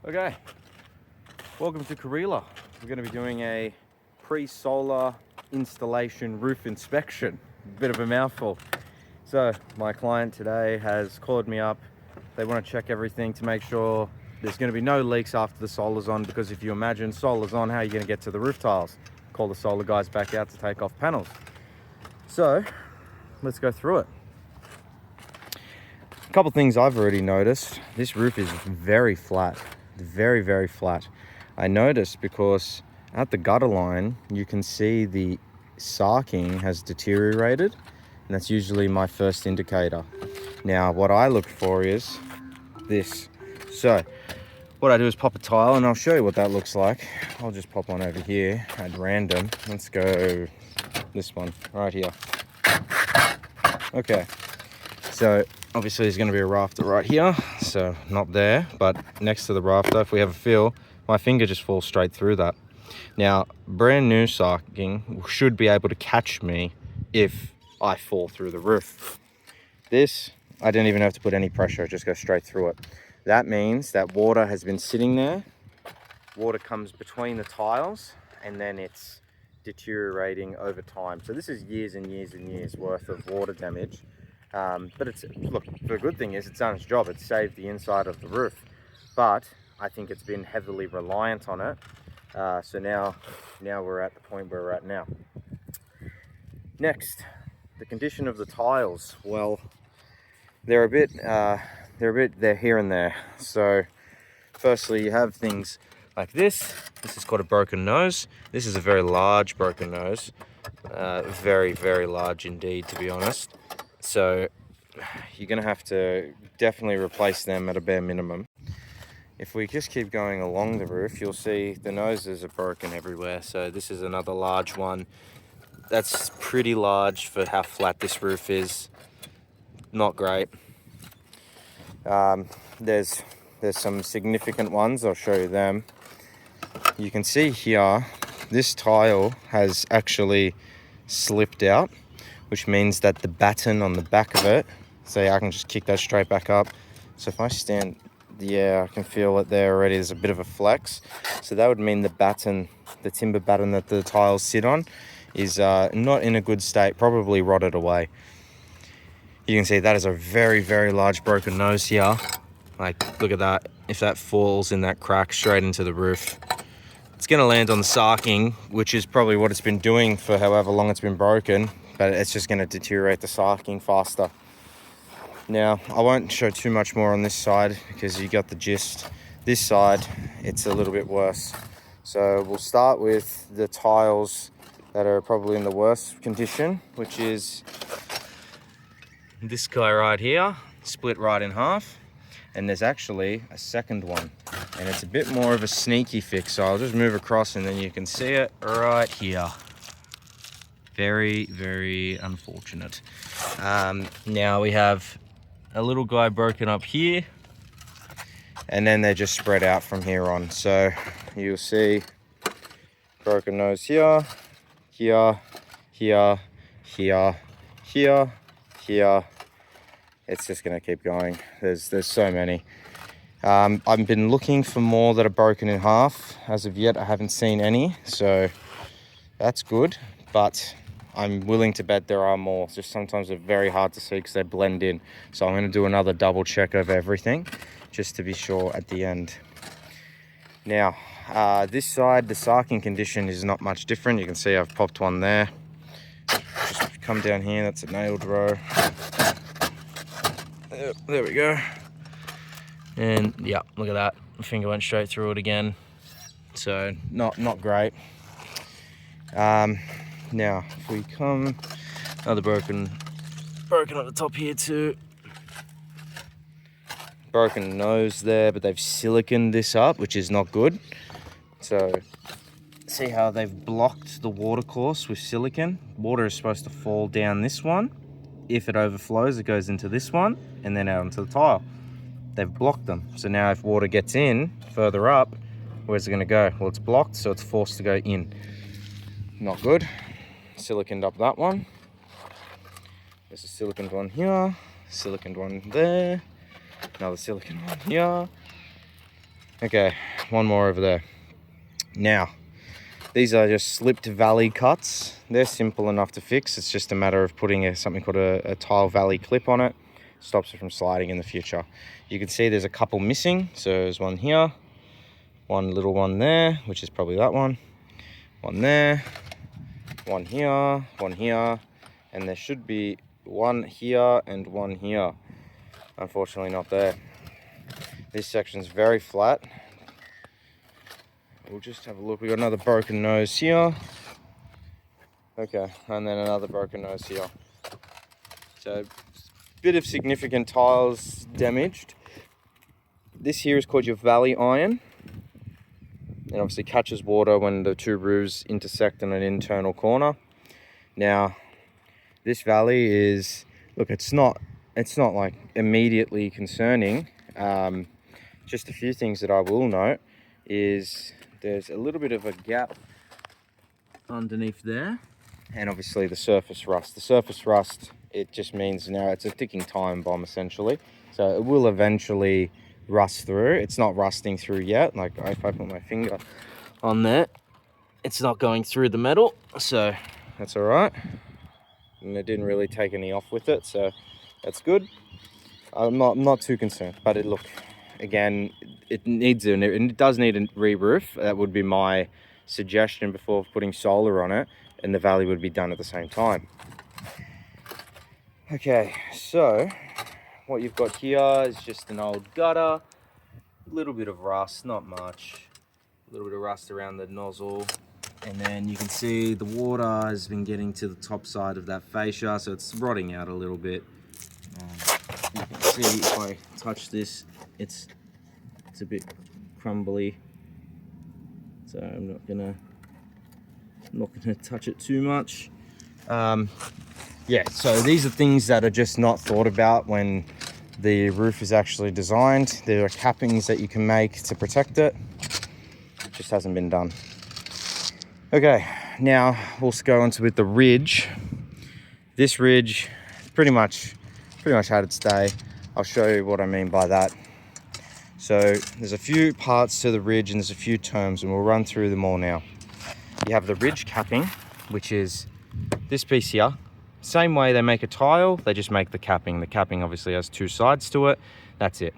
Okay, welcome to Kareela. We're going to be doing a pre-solar installation roof inspection. Bit of a mouthful. So my client today has called me up. They want to check everything to make sure there's going to be no leaks after the solar's on, because if you imagine solar's on, how are you going to get to the roof tiles? Call the solar guys back out to take off panels. So let's go through it. A couple things I've already noticed. This roof is very flat. Very, very flat. I noticed because at the gutter line you can see the sarking has deteriorated, and that's usually my first indicator. Now what I look for is this. So what I do is pop a tile, and I'll show you what that looks like. I'll just pop one over here at random. Let's go this one right here. Okay, so obviously there's going to be a rafter right here, so not there, but next to the rafter, if we have a feel, my finger just falls straight through that. Now, brand new sarking should be able to catch me if I fall through the roof. This, I didn't even have to put any pressure, it just goes straight through it. That means that water has been sitting there, water comes between the tiles, and then it's deteriorating over time. So this is years and years and years worth of water damage. But look, the good thing is it's done its job. It's saved the inside of the roof, but I think it's been heavily reliant on it. So now we're at the point where we're at now. Next, the condition of the tiles. Well, they're here and there. So firstly, you have things like this. This is called a broken nose. This is a very large broken nose. Very, very large indeed, to be honest. So you're going to have to definitely replace them at a bare minimum. If we just keep going along the roof, you'll see the noses are broken everywhere. So this is another large one. That's pretty large for how flat this roof is. Not great. There's some significant ones. I'll show you them. You can see here, this tile has actually slipped out, which means that the batten on the back of it, so I can just kick that straight back up. So if I stand, yeah, I can feel it there already. There's a bit of a flex. So that would mean the batten, the timber batten that the tiles sit on, is not in a good state, probably rotted away. You can see that is a very, very large broken nose here. Like, look at that. If that falls in that crack straight into the roof, it's going to land on the sarking, which is probably what it's been doing for however long it's been broken. But it's just going to deteriorate the sarking faster. Now, I won't show too much more on this side because you got the gist. This side, it's a little bit worse. So we'll start with the tiles that are probably in the worst condition, which is this guy right here, split right in half. And there's actually a second one, and it's a bit more of a sneaky fix. So I'll just move across and then you can see it right here. Very, very unfortunate. Now we have a little guy broken up here, and then they're just spread out from here on. So you'll see broken nose here, here, here, here, here, here. It's just gonna keep going. There's so many. I've been looking for more that are broken in half. As of yet, I haven't seen any, so that's good. But I'm willing to bet there are more. Just sometimes they're very hard to see because they blend in. So I'm going to do another double check of everything just to be sure at the end. Now, this side, the sarking condition is not much different. You can see I've popped one there. Just come down here, that's a nailed row. There we go. And yeah, look at that. My finger went straight through it again. So not great. Now, if we come, another broken on the top here too. Broken nose there, but they've siliconed this up, which is not good. So, see how they've blocked the water course with silicon? Water is supposed to fall down this one. If it overflows, it goes into this one, and then out onto the tile. They've blocked them. So now if water gets in further up, where's it gonna go? Well, it's blocked, so it's forced to go in. Not good. Siliconed up that one. There's a siliconed one here, siliconed one there, another siliconed one here. Okay, one more over there. Now, these are just slipped valley cuts. They're simple enough to fix. It's just a matter of putting something called a tile valley clip on it. Stops it from sliding in the future. You can see there's a couple missing. So there's one here, one little one there, which is probably that one there, one here, and there should be one here and one here. Unfortunately not there. This section's very flat. We'll just have a look. We got another broken nose here. Okay, and then another broken nose here. So, bit of significant tiles damaged. This here is called your valley iron. And obviously catches water when the two roofs intersect in an internal corner. Now, this valley is, look, it's not like immediately concerning. Just a few things that I will note is there's a little bit of a gap underneath there, and obviously the surface rust. The surface rust, it just means now it's a ticking time bomb essentially. So it will eventually rust through. It's not rusting through yet. Like if I put my finger on there, it's not going through the metal, so that's all right. And it didn't really take any off with it, so that's good. I'm not too concerned, but look, again, it does need a re-roof. That would be my suggestion before putting solar on it, and the valley would be done at the same time. Okay, so what you've got here is just an old gutter, a little bit of rust, not much, a little bit of rust around the nozzle, and then you can see the water has been getting to the top side of that fascia, so it's rotting out a little bit. You can see if I touch this, it's a bit crumbly, so I'm not gonna touch it too much. Yeah, so these are things that are just not thought about when the roof is actually designed. There are cappings that you can make to protect it. It just hasn't been done. Okay, now we'll go on to with the ridge. This ridge pretty much had its day. I'll show you what I mean by that. So there's a few parts to the ridge and there's a few terms, and we'll run through them all now. You have the ridge capping, which is this piece here. Same way they make a tile, they just make the capping. The capping obviously has two sides to it. That's it.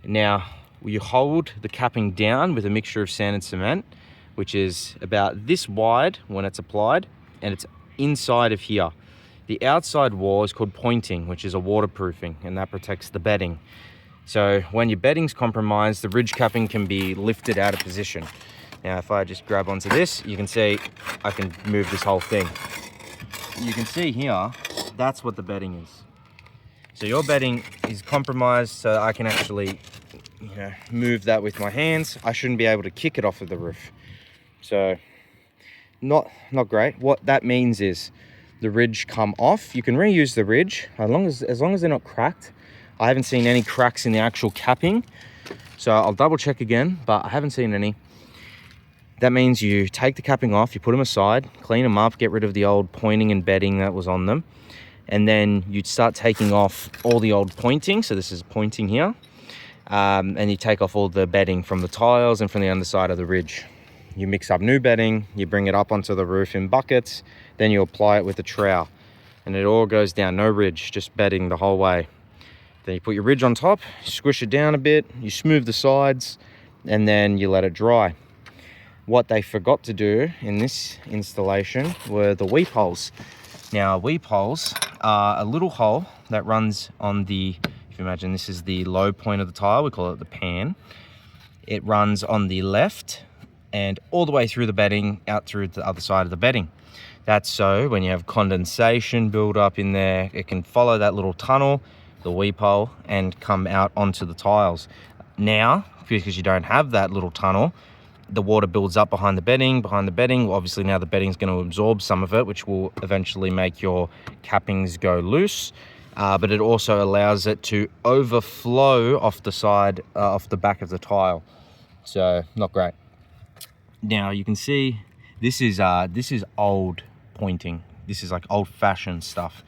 Now, you hold the capping down with a mixture of sand and cement, which is about this wide when it's applied, and it's inside of here. The outside wall is called pointing, which is a waterproofing, and that protects the bedding. So when your bedding's compromised, the ridge capping can be lifted out of position. Now, if I just grab onto this, you can see I can move this whole thing. You can see here, that's what the bedding is. So your bedding is compromised, so I can actually, move that with my hands. I shouldn't be able to kick it off of the roof. So, not great. What that means is the ridge come off. You can reuse the ridge as long as they're not cracked. I haven't seen any cracks in the actual capping, so I'll double check again, but I haven't seen any. That means you take the capping off, you put them aside, clean them up, get rid of the old pointing and bedding that was on them, and then you'd start taking off all the old pointing. So this is pointing here, and you take off all the bedding from the tiles and from the underside of the ridge. You mix up new bedding, you bring it up onto the roof in buckets, then you apply it with a trowel, and it all goes down, no ridge, just bedding the whole way. Then you put your ridge on top, squish it down a bit, you smooth the sides, and then you let it dry. What they forgot to do in this installation were the weep holes. Now, weep holes are a little hole that runs on the, if you imagine this is the low point of the tile, we call it the pan. It runs on the left and all the way through the bedding, out through the other side of the bedding. That's so when you have condensation build up in there, it can follow that little tunnel, the weep hole, and come out onto the tiles. Now, because you don't have that little tunnel, the water builds up behind the bedding. Obviously now the bedding's going to absorb some of it, which will eventually make your cappings go loose. But it also allows it to overflow off the side, off the back of the tile. So not great. Now you can see this is old pointing. This is like old-fashioned stuff.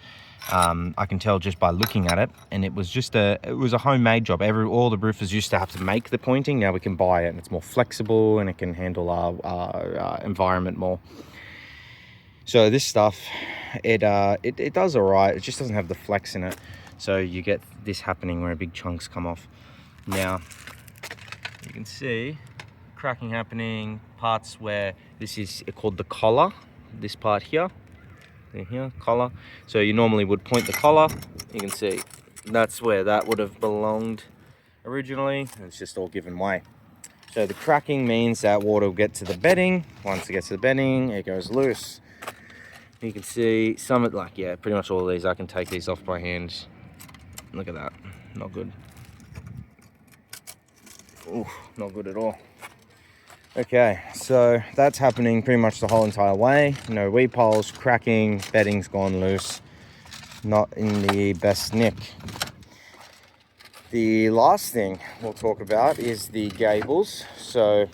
I can tell just by looking at it, and it was a homemade job. All the roofers used to have to make the pointing. Now we can buy it, and it's more flexible, and it can handle our environment more. So this stuff, it does all right. It just doesn't have the flex in it. So you get this happening where big chunks come off. Now, you can see cracking happening, parts where this is called the collar, this part here, collar. So you normally would point the collar. You can see that's where that would have belonged originally. It's just all given way. So the cracking means that water will get to the bedding. Once it gets to the bedding, it goes loose. You can see some, pretty much all of these. I can take these off by hand. Look at that, not good. Ooh, not good at all. Okay, so that's happening pretty much the whole entire way. No weep holes, cracking, bedding's gone loose. Not in the best nick. The last thing we'll talk about is the gables. So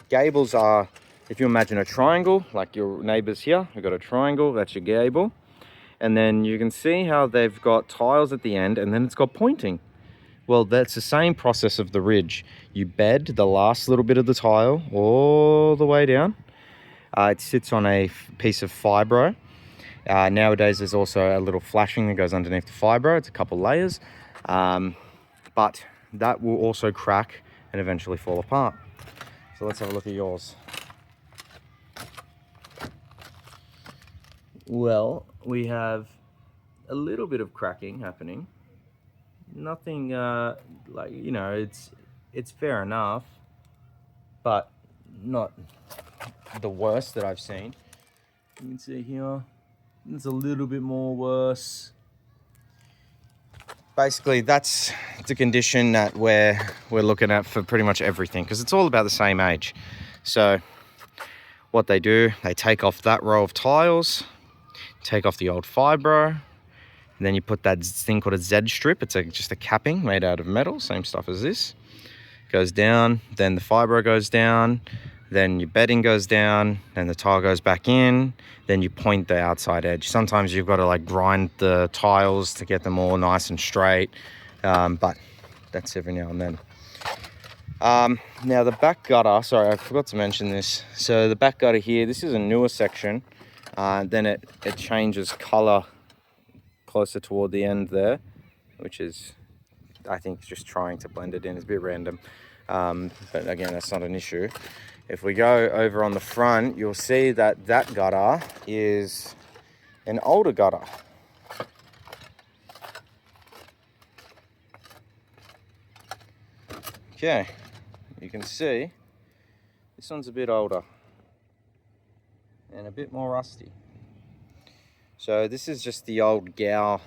gables are, if you imagine a triangle, like your neighbors here, you've got a triangle, that's your gable. And then you can see how they've got tiles at the end, and then it's got pointing. Well, that's the same process of the ridge. You bed the last little bit of the tile all the way down. It sits on a piece of fibro. Nowadays, there's also a little flashing that goes underneath the fibro. It's a couple layers. But that will also crack and eventually fall apart. So let's have a look at yours. Well, we have a little bit of cracking happening. Nothing it's fair enough, but not the worst that I've seen. You can see here, it's a little bit more worse. Basically, that's the condition that we're looking at for pretty much everything, because it's all about the same age. So what they do, they take off that row of tiles, take off the old fibro, and then you put that thing called a Z strip. It's just a capping made out of metal, same stuff as this. Goes down, then the fibro goes down, then your bedding goes down, then the tile goes back in, then you point the outside edge. Sometimes you've got to grind the tiles to get them all nice and straight, but that's every now and then. Now the back gutter, sorry, I forgot to mention this. So the back gutter here, this is a newer section. Then it changes color closer toward the end there, which is, I think, just trying to blend it in. It's a bit random, but again, that's not an issue. If we go over on the front, you'll see that that gutter is an older gutter. Okay, you can see this one's a bit older and a bit more rusty. So this is just the old Gow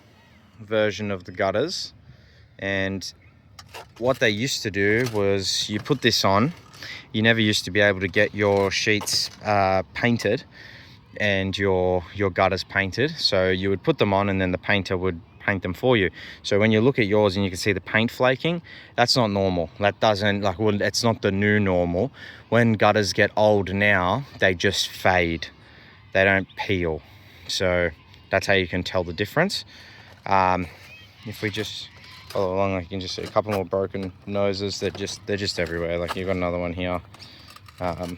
version of the gutters, and what they used to do was you put this on. You never used to be able to get your sheets painted and your gutters painted, so you would put them on and then the painter would paint them for you. So when you look at yours and you can see the paint flaking, that's not normal. That doesn't, it's not the new normal. When gutters get old now, they just fade. They don't peel. So that's how you can tell the difference. If we just follow along, you can just see a couple more broken noses. They're just everywhere. You've got another one here. You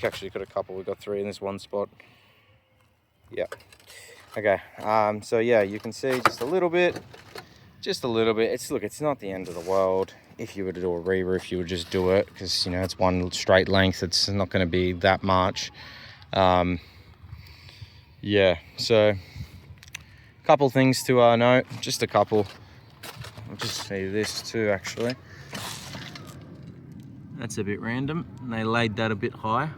actually got a couple. We've got 3 in this one spot. Yeah. Okay. So yeah, you can see just a little bit. It's not the end of the world. If you were to do a re-roof, you would just do it, because it's one straight length. It's not going to be that much. Yeah, so a couple things to note, just a couple. I'll just say this too, actually. That's a bit random. They laid that a bit high.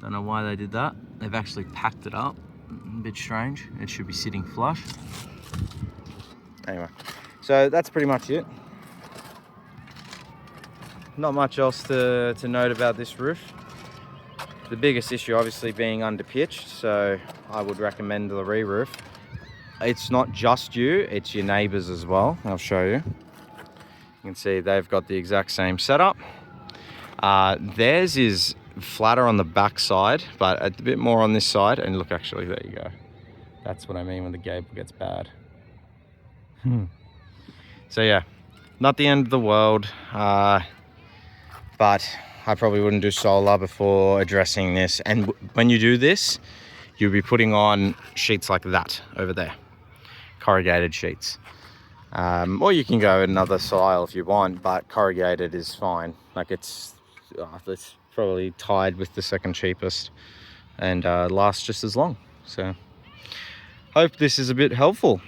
Don't know why they did that. They've actually packed it up. A bit strange. It should be sitting flush. Anyway, so that's pretty much it. Not much else to note about this roof. The biggest issue obviously being under-pitched, so I would recommend the re-roof. It's not just you, it's your neighbours as well. I'll show you. You can see they've got the exact same setup. Theirs is flatter on the back side, but a bit more on this side. And look, actually, there you go. That's what I mean when the gable gets bad. So yeah, not the end of the world, but I probably wouldn't do solar before addressing this. And when you do this, you'll be putting on sheets like that over there, corrugated sheets. Or you can go another style if you want, but corrugated is fine. Like it's probably tied with the second cheapest and lasts just as long. So hope this is a bit helpful.